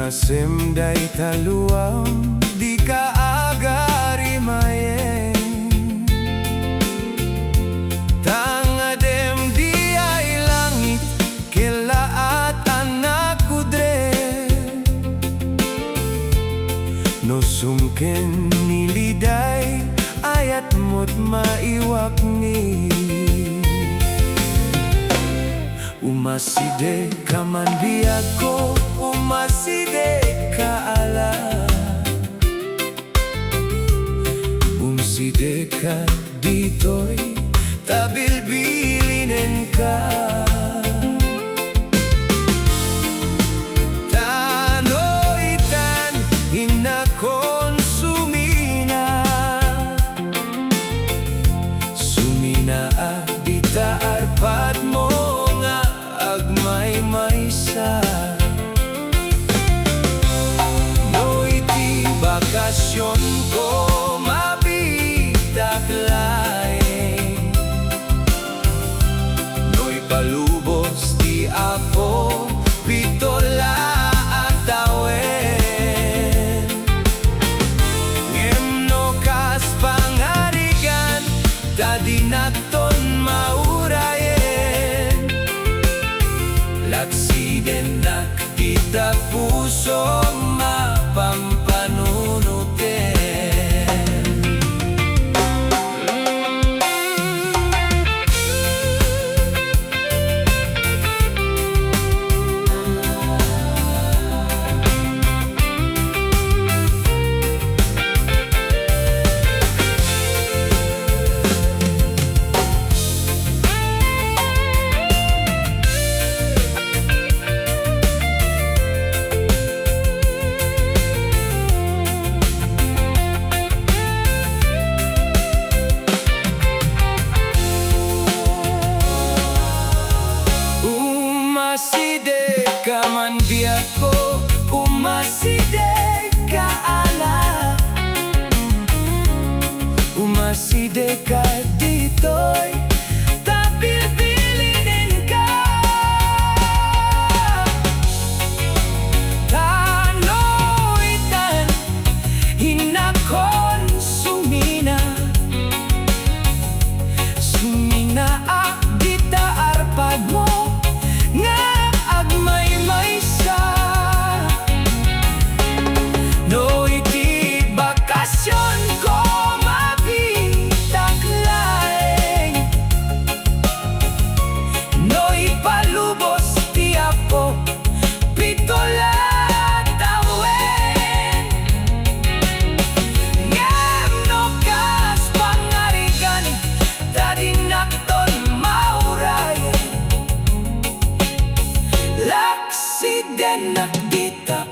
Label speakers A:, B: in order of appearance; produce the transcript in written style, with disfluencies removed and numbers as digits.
A: Umasem day taluam di ka agari mayen tangadem di ay langit kelaat anak kudre no sumken niliday ayat mo't maiwak ni umaside ka man biagko umaside ka ala umside ka dito'y tabilbilinen ka tanoitan hinakon sumina sumina dita arpad mo nga agmay maysa bakasyon ko mabitaklay no'y palubos di ako pitola at tawen ngem no kas pangarigan tadi naton maurayen laksiden nak kita pusong mapampanunutin umaside ka man biagko umaside ka ala umaside ka dito'y tabilbilinin ka tanoitan hinakon sumina sumina dita arpad mo nga agmay maysa no iti bakasyon ko mabitaklay no ipalubos ti ako pitola tawen ngem no kas pangarigan tadi nakton maurayan laksiden nakita